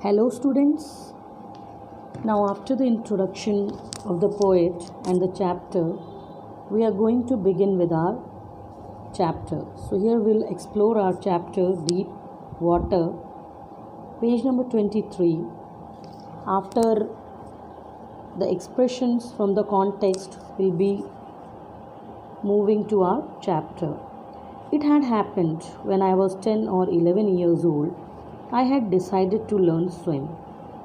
Hello students. Now after the introduction of the poet and the chapter, we are going to begin with our chapter. So here we'll explore our chapter Deep Water, page number 23. After the expressions from the context, we'll be moving to our chapter. It had happened when I was 10 or 11 years old. I had decided to learn swim.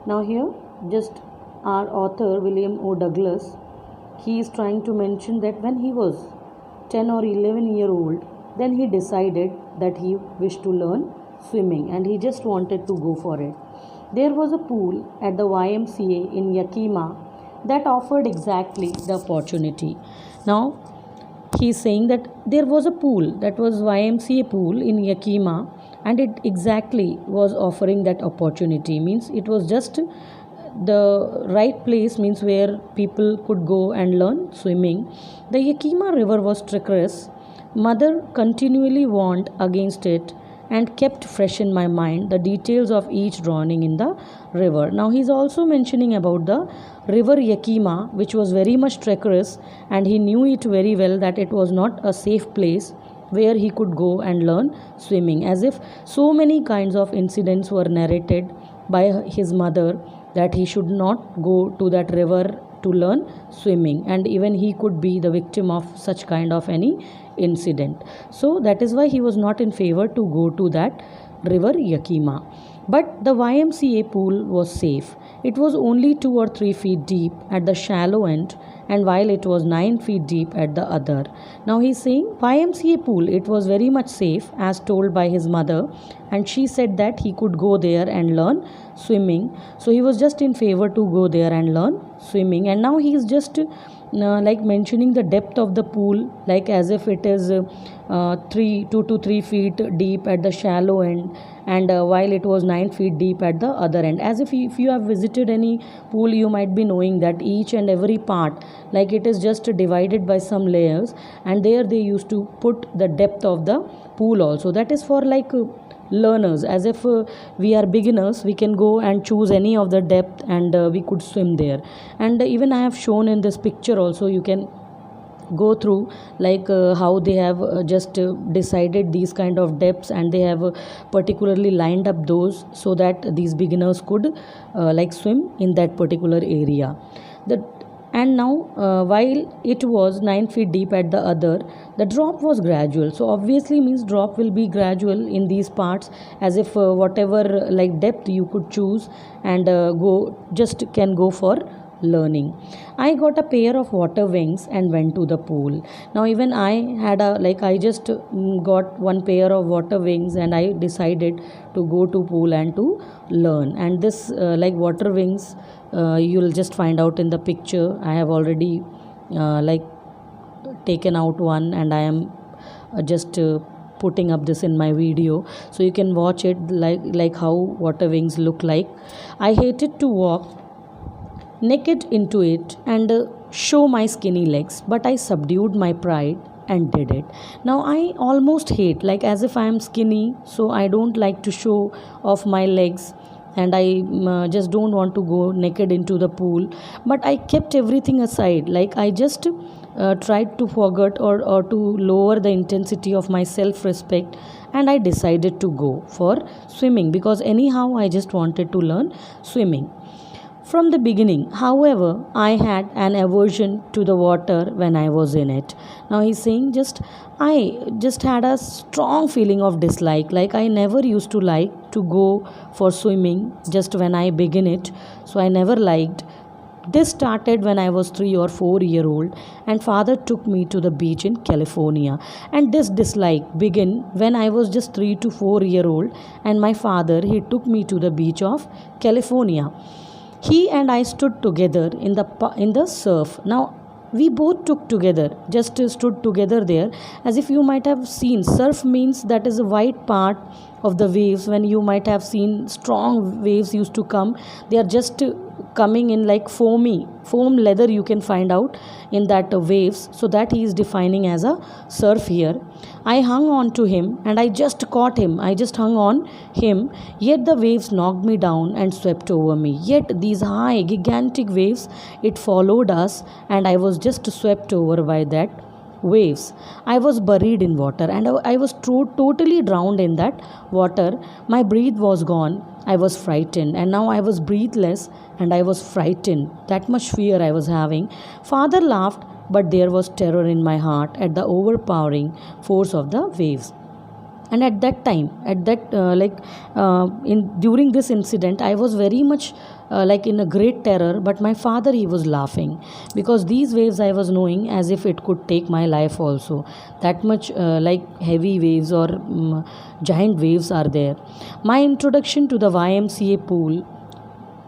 Now here just our author William O. Douglas, he is trying to mention that when he was 10 or 11 year old, then he decided that he wished to learn swimming and he just wanted to go for it. There was a pool at the YMCA in Yakima that offered exactly the opportunity. Now he is saying that there was a pool, that was YMCA pool in Yakima, and it exactly was offering that opportunity. Means it was just the right place, means where people could go and learn swimming. The Yakima river was treacherous. Mother continually warned against it and kept fresh in my mind the details of each drowning in the river. Now he is also mentioning about the river Yakima, which was very much treacherous, and he knew it very well that it was not a safe place where he could go and learn swimming, as if so many kinds of incidents were narrated by his mother that he should not go to that river to learn swimming, and even he could be the victim of such kind of any incident. So that is why he was not in favor to go to that river Yakima. But the YMCA pool was safe. It was only 2 or 3 feet deep at the shallow end, and while it was 9 feet deep at the other. Now he is saying YMCA pool, it was very much safe as told by his mother, and she said that he could go there and learn swimming. So he was just in favor to go there and learn swimming, and now he is just like mentioning the depth of the pool, like as if it is 2 to 3 feet deep at the shallow end, and while it was 9 feet deep at the other end. As if you have visited any pool, you might be knowing that each and every part, like it is just divided by some layers, and there they used to put the depth of the pool also. That is for like learners, as if we are beginners, we can go and choose any of the depth, and we could swim there. And even I have shown in this picture also, you can go through like how they have just decided these kind of depths, and they have particularly lined up those so that these beginners could like swim in that particular area. And now while it was 9 feet deep at the other, the drop was gradual. So obviously means drop will be gradual in these parts, as if whatever like depth you could choose, and can go for learning. I got a pair of water wings and went to the pool. Now even I had I just got one pair of water wings, and I decided to go to pool and to learn. And this water wings, you'll just find out in the picture. I have already taken out one, and I am just putting up this in my video, so you can watch it like how water wings look like. I hated to walk naked into it and show my skinny legs, but I subdued my pride and did it. Now I almost hate, like as if I am skinny, so I don't like to show off my legs, and I just don't want to go naked into the pool. But I kept everything aside, like I just tried to forget or to lower the intensity of my self-respect, and I decided to go for swimming, because anyhow I just wanted to learn swimming. From the beginning, however, I had an aversion to the water when I was in it. Now he's saying I just had a strong feeling of dislike. Like I never used to like to go for swimming just when I begin it. So I never liked. This started when I was 3 or 4 year old, and father took me to the beach in California. And this dislike began when I was just 3 to 4 year old, and my father, he took me to the beach of California. He and I stood together in the surf. Now we both took together, just stood together there, as if you might have seen surf means that is a white part of the waves. When you might have seen strong waves used to come, they are just coming in like foam leather, you can find out in that waves. So that he is defining as a surf here. I hung on to him and I just caught him. I just hung on him. Yet the waves knocked me down and swept over me. Yet these high, gigantic waves, it followed us, and I was just swept over by that waves. I was buried in water, and I was totally drowned in that water. My breath was gone. I was frightened, and now I was breathless and I was frightened. That much fear I was having. Father laughed, but there was terror in my heart at the overpowering force of the waves. And at that time, at that in during this incident, I was very much like in a great terror, but my father, he was laughing, because these waves I was knowing as if it could take my life also. That much like heavy waves or giant waves are there. My introduction to the YMCA pool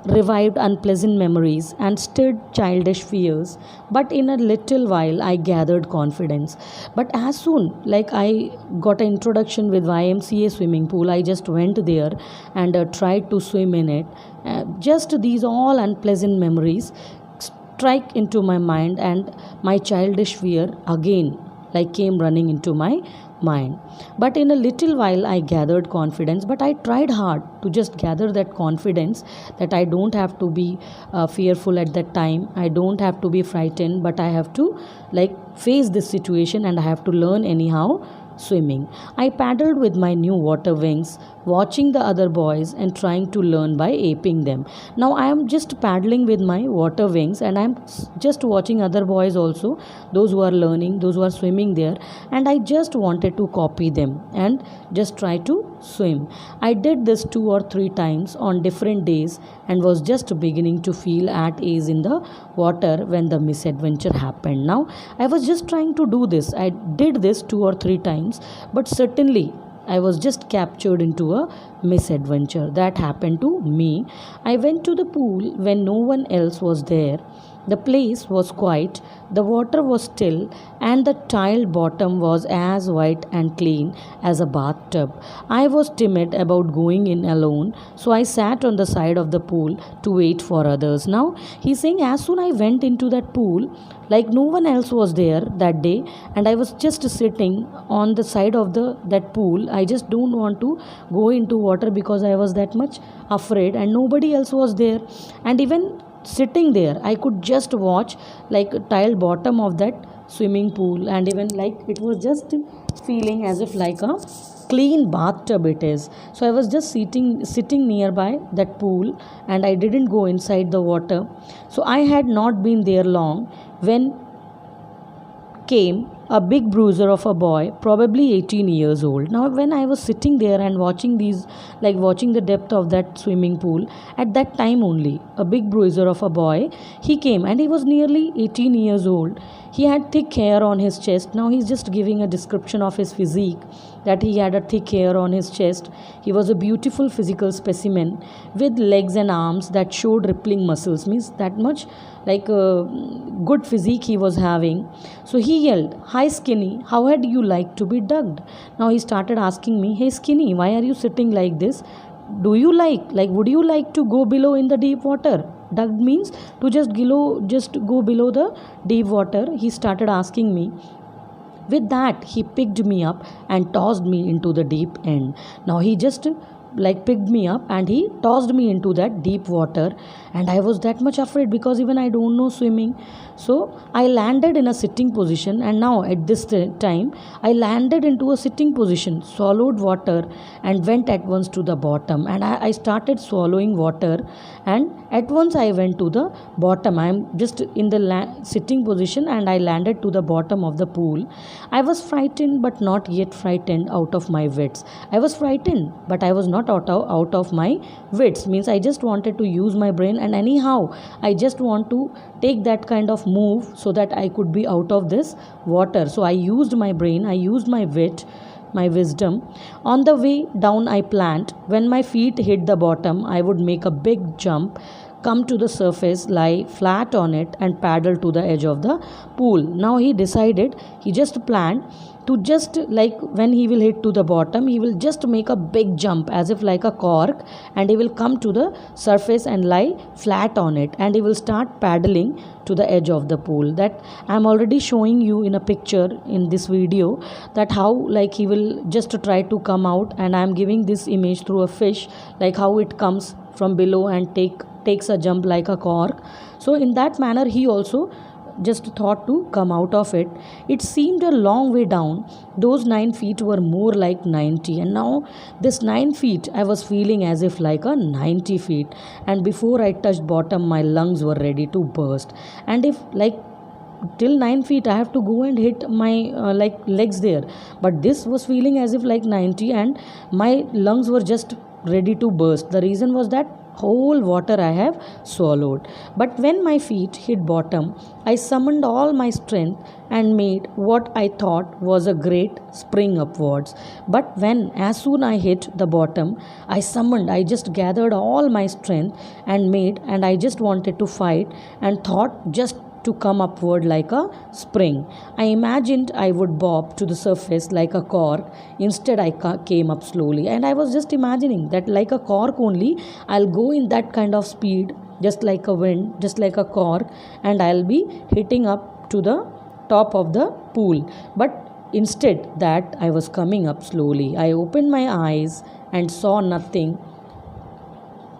revived unpleasant memories and stirred childish fears, but in a little while I gathered confidence. But as soon like I got an introduction with YMCA swimming pool, I just went there and tried to swim in it. Just these all unpleasant memories strike into my mind, and my childish fear again like came running into my mind. But in a little while I gathered confidence, but I tried hard to just gather that confidence, that I don't have to be fearful at that time, I don't have to be frightened, but I have to like face this situation, and I have to learn anyhow swimming. I paddled with my new water wings, watching the other boys and trying to learn by aping them. Now I am just paddling with my water wings, and I am just watching other boys also, those who are learning, those who are swimming there, and I just wanted to copy them and just try to swim. I did this 2 or 3 times on different days, and was just beginning to feel at ease in the water when the misadventure happened. Now I was just trying to do this. I did this 2 or 3 times, but certainly I was just captured into a misadventure that happened to me. I went to the pool when no one else was there. The place was quiet, the water was still, and the tiled bottom was as white and clean as a bathtub. I was timid about going in alone, so I sat on the side of the pool to wait for others. Now, he's saying as soon I went into that pool, like no one else was there that day, and I was just sitting on the side of that pool. I just don't want to go into water because I was that much afraid, and nobody else was there. And even sitting there, I could just watch like a tiled bottom of that swimming pool, and even like it was just feeling as if like a clean bathtub it is. So I was just sitting nearby that pool, and I didn't go inside the water. So I had not been there long when came a big bruiser of a boy, probably 18 years old. Now, when I was sitting there and watching these, like watching the depth of that swimming pool, at that time only, a big bruiser of a boy, he came, and he was nearly 18 years old. He had thick hair on his chest. Now, he's just giving a description of his physique, that he had a thick hair on his chest. He was a beautiful physical specimen with legs and arms that showed rippling muscles, means that much like a good physique he was having. So he yelled, "Hi Skinny, how had you like to be ducked?" Now he started asking me, "Hey Skinny, why are you sitting like this? Do you like would you like to go below in the deep water?" Ducked means to just go below the deep water. He started asking me. With that, he picked me up and tossed me into the deep end. Now he just like picked me up and he tossed me into that deep water, and I was that much afraid because even I don't know swimming. So I landed in a sitting position, and now at this time I landed into a sitting position, swallowed water, and went at once to the bottom. And I started swallowing water, and at once I went to the bottom. I am just in the sitting position, and I landed to the bottom of the pool. I was frightened, but not yet frightened out of my wits. I was frightened, but I was not out of my wits, means I just wanted to use my brain, and anyhow I just want to take that kind of move so that I could be out of this water. So I used my brain, I used my wit, my wisdom. On the way down I planned, when my feet hit the bottom I would make a big jump, come to the surface, lie flat on it, and paddle to the edge of the pool. Now he decided, he just planned to just like when he will hit to the bottom, he will just make a big jump as if like a cork, and he will come to the surface and lie flat on it, and he will start paddling to the edge of the pool. That I am already showing you in a picture in this video, that how like he will just try to come out, and I am giving this image through a fish, like how it comes from below and takes a jump like a cork. So in that manner he also just thought to come out of it. It seemed a long way down. Those 9 feet were more like 90, and now this 9 feet I was feeling as if like a 90 feet. And before I touched bottom, my lungs were ready to burst. And if like till 9 feet I have to go and hit my like legs there, but this was feeling as if like 90, and my lungs were just ready to burst. The reason was that whole water I have swallowed. But when my feet hit bottom, I summoned all my strength and made what I thought was a great spring upwards. But when as soon I hit the bottom, I just gathered all my strength and I just wanted to fight and thought just to come upward like a spring. I imagined I would bob to the surface like a cork. Instead, I came up slowly, and I was just imagining that like a cork only, I'll go in that kind of speed, just like a wind, just like a cork, and I'll be hitting up to the top of the pool. But instead that I was coming up slowly, I opened my eyes and saw nothing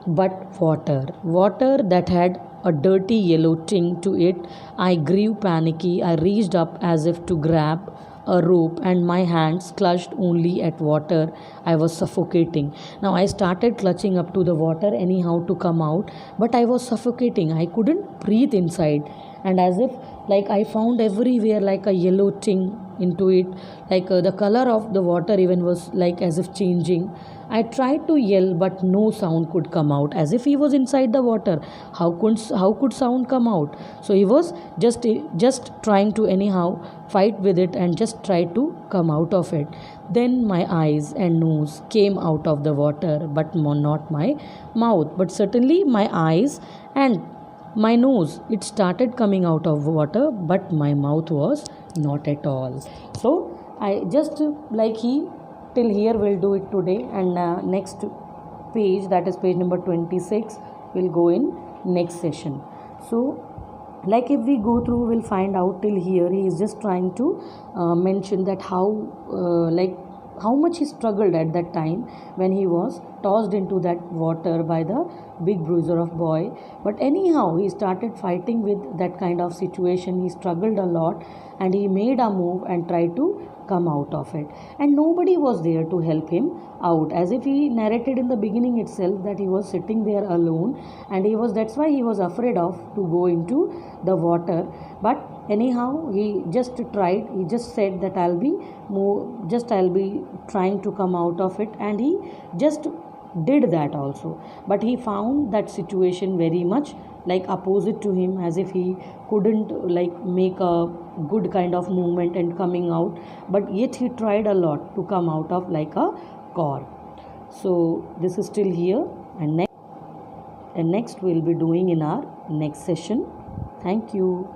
but water that had a dirty yellow tint to it. I grew panicky. I reached up as if to grab a rope, and my hands clutched only at water. I was suffocating. Now I started clutching up to the water anyhow to come out, but I was suffocating. I couldn't breathe inside, and as if like I found everywhere like a yellow tint into it, like the color of the water even was like as if changing. I tried to yell, but no sound could come out, as if he was inside the water. How could sound come out? So he was just trying to anyhow fight with it and just try to come out of it. Then my eyes and nose came out of the water, but not my mouth. But certainly my eyes and my nose, it started coming out of water, but my mouth was not at all. So I just like he till here we'll do it today, and next page, that is page number 26, will go in next session. So like if we go through, we'll find out till here he is just trying to mention that how much he struggled at that time when he was tossed into that water by the big bruiser of boy. But anyhow he started fighting with that kind of situation. He struggled a lot, and he made a move and tried to come out of it, and nobody was there to help him out, as if he narrated in the beginning itself that he was sitting there alone, and that's why he was afraid of to go into the water. But anyhow he just tried. He just said that I'll be trying to come out of it, and he just did that also. But he found that situation very much like opposite to him, as if he couldn't like make a good kind of movement and coming out, but yet he tried a lot to come out of like a cork. So this is still here, and next we'll be doing in our next session. Thank you.